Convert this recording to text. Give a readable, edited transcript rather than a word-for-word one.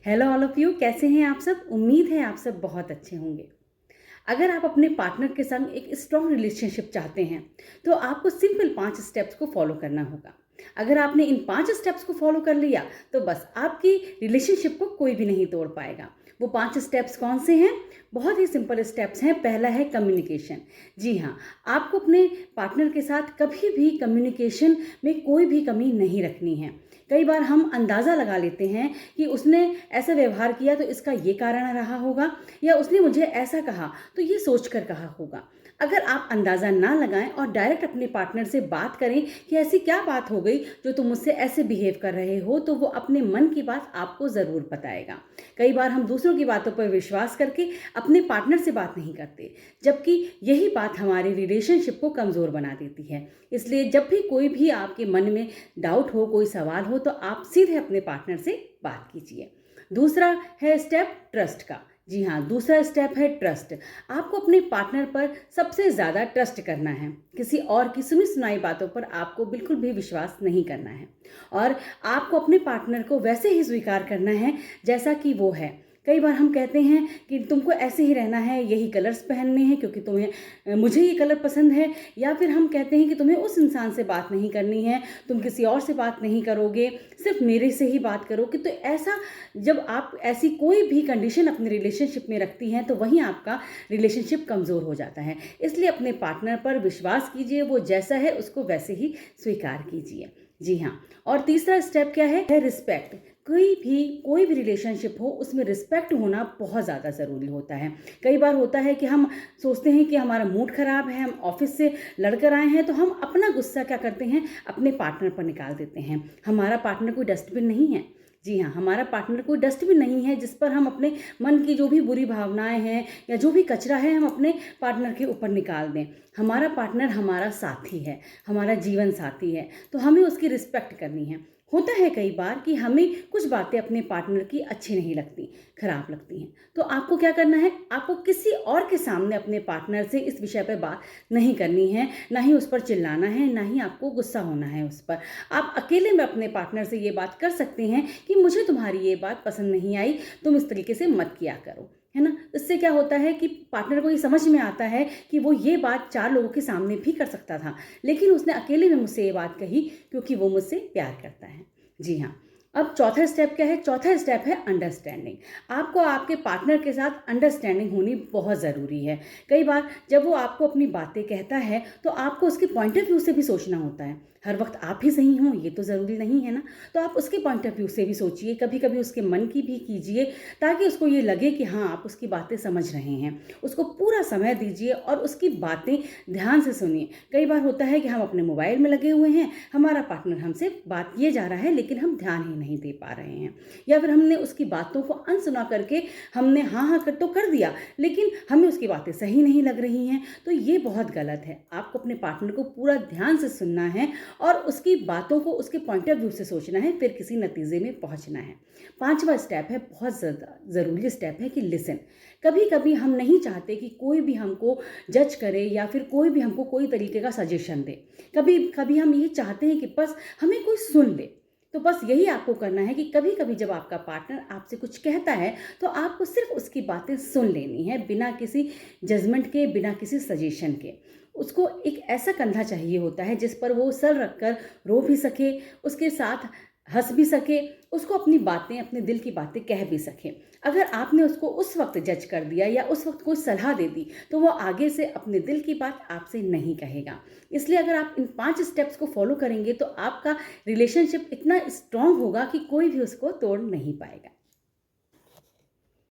Hello all of you, कैसे हैं आप सब। उम्मीद है आप सब बहुत अच्छे होंगे। अगर आप अपने पार्टनर के संग एक स्ट्रॉन्ग रिलेशनशिप चाहते हैं तो आपको सिंपल 5 स्टेप्स को फॉलो करना होगा। अगर आपने इन 5 स्टेप्स को फॉलो कर लिया तो बस आपकी रिलेशनशिप को कोई भी नहीं तोड़ पाएगा। वो 5 स्टेप्स कौन से हैं? बहुत ही सिंपल स्टेप्स हैं। पहला है कम्युनिकेशन। जी हाँ, आपको अपने पार्टनर के साथ कभी भी कम्युनिकेशन में कोई भी कमी नहीं रखनी है। कई बार हम अंदाज़ा लगा लेते हैं कि उसने ऐसा व्यवहार किया तो इसका ये कारण रहा होगा, या उसने मुझे ऐसा कहा तो ये सोच कर कहा होगा। अगर आप अंदाज़ा ना लगाएं और डायरेक्ट अपने पार्टनर से बात करें कि ऐसी क्या बात हो गई जो तुम मुझसे ऐसे बिहेव कर रहे हो, तो वो अपने मन की बात आपको ज़रूर बताएगा। कई बार हम दूसरों की बातों पर विश्वास करके अपने पार्टनर से बात नहीं करते, जबकि यही बात हमारी रिलेशनशिप को कमज़ोर बना देती है। इसलिए जब भी कोई भी आपके मन में डाउट हो, कोई सवाल हो, तो आप सीधे अपने पार्टनर से बात कीजिए। दूसरा है स्टेप ट्रस्ट का। जी हाँ, दूसरा स्टेप है ट्रस्ट। आपको अपने पार्टनर पर सबसे ज़्यादा ट्रस्ट करना है। किसी और की सुनी सुनाई बातों पर आपको बिल्कुल भी विश्वास नहीं करना है, और आपको अपने पार्टनर को वैसे ही स्वीकार करना है जैसा कि वो है। कई बार हम कहते हैं कि तुमको ऐसे ही रहना है, यही कलर्स पहनने हैं क्योंकि तुम्हें मुझे ये कलर पसंद है, या फिर हम कहते हैं कि तुम्हें उस इंसान से बात नहीं करनी है, तुम किसी और से बात नहीं करोगे, सिर्फ मेरे से ही बात करोगे। तो ऐसा जब आप ऐसी कोई भी कंडीशन अपने रिलेशनशिप में रखती हैं तो वहीं आपका रिलेशनशिप कमज़ोर हो जाता है। इसलिए अपने पार्टनर पर विश्वास कीजिए, वो जैसा है उसको वैसे ही स्वीकार कीजिए। जी हाँ, और तीसरा स्टेप क्या है रिस्पेक्ट। कोई भी रिलेशनशिप हो, उसमें रिस्पेक्ट होना बहुत ज़्यादा ज़रूरी होता है। कई बार होता है कि हम सोचते हैं कि हमारा मूड ख़राब है, हम ऑफिस से लड़कर आए हैं, तो हम अपना गुस्सा क्या करते हैं, अपने पार्टनर पर निकाल देते हैं। हमारा पार्टनर कोई डस्टबिन नहीं है। जी हाँ, हमारा पार्टनर कोई डस्टबिन नहीं है जिस पर हम अपने मन की जो भी बुरी भावनाएं हैं या जो भी कचरा है हम अपने पार्टनर के ऊपर निकाल दें। हमारा पार्टनर हमारा साथी है, हमारा जीवन साथी है, तो हमें उसकी रिस्पेक्ट करनी है। होता है कई बार कि हमें कुछ बातें अपने पार्टनर की अच्छी नहीं लगती, खराब लगती हैं, तो आपको क्या करना है, आपको किसी और के सामने अपने पार्टनर से इस विषय पर बात नहीं करनी है, ना ही उस पर चिल्लाना है, ना ही आपको गुस्सा होना है उस पर। आप अकेले में अपने पार्टनर से ये बात कर सकते हैं कि मुझे तुम्हारी ये बात पसंद नहीं आई, तुम इस तरीके से मत किया करो, है ना। इससे क्या होता है कि पार्टनर को ये समझ में आता है कि वो ये बात 4 लोगों के सामने भी कर सकता था, लेकिन उसने अकेले में मुझसे ये बात कही क्योंकि वो मुझसे प्यार करता है। जी हाँ, अब चौथा स्टेप क्या है? चौथा स्टेप है अंडरस्टैंडिंग। आपको आपके पार्टनर के साथ अंडरस्टैंडिंग होनी बहुत ज़रूरी है। कई बार जब वो आपको अपनी बातें कहता है तो आपको उसके पॉइंट ऑफ व्यू से भी सोचना होता है। हर वक्त आप ही सही हों ये तो ज़रूरी नहीं है ना, तो आप उसके पॉइंट ऑफ व्यू से भी सोचिए, कभी कभी उसके मन की भी कीजिए, ताकि उसको ये लगे कि हाँ आप उसकी बातें समझ रहे हैं। उसको पूरा समय दीजिए और उसकी बातें ध्यान से सुनिए। कई बार होता है कि हम अपने मोबाइल में लगे हुए हैं, हमारा पार्टनर हमसे बात किए जा रहा है लेकिन हम ध्यान ही नहीं दे पा रहे हैं, या फिर हमने उसकी बातों को अनसुना करके हमने हाँ हाँ कर तो कर दिया, लेकिन हमें उसकी बातें सही नहीं लग रही हैं, तो ये बहुत गलत है। आपको अपने पार्टनर को पूरा ध्यान से सुनना है और उसकी बातों को उसके पॉइंट ऑफ व्यू से सोचना है, फिर किसी नतीजे में पहुंचना है। पांचवा स्टेप है, बहुत ज़्यादा ज़रूरी स्टेप है कि लिसन। कभी कभी हम नहीं चाहते कि कोई भी हमको जज करे या फिर कोई भी हमको कोई तरीके का सजेशन दे। कभी कभी हम ये चाहते हैं कि बस हमें कोई सुन ले। तो बस यही आपको करना है कि कभी कभी जब आपका पार्टनर आपसे कुछ कहता है तो आपको सिर्फ उसकी बातें सुन लेनी है, बिना किसी जजमेंट के, बिना किसी सजेशन के। उसको एक ऐसा कंधा चाहिए होता है जिस पर वो सर रखकर रो भी सके, उसके साथ हंस भी सके, उसको अपनी बातें, अपने दिल की बातें कह भी सके। अगर आपने उसको उस वक्त जज कर दिया या उस वक्त कोई सलाह दे दी तो वो आगे से अपने दिल की बात आपसे नहीं कहेगा। इसलिए अगर आप इन 5 स्टेप्स को फॉलो करेंगे तो आपका रिलेशनशिप इतना स्ट्रांग होगा कि कोई भी उसको तोड़ नहीं पाएगा।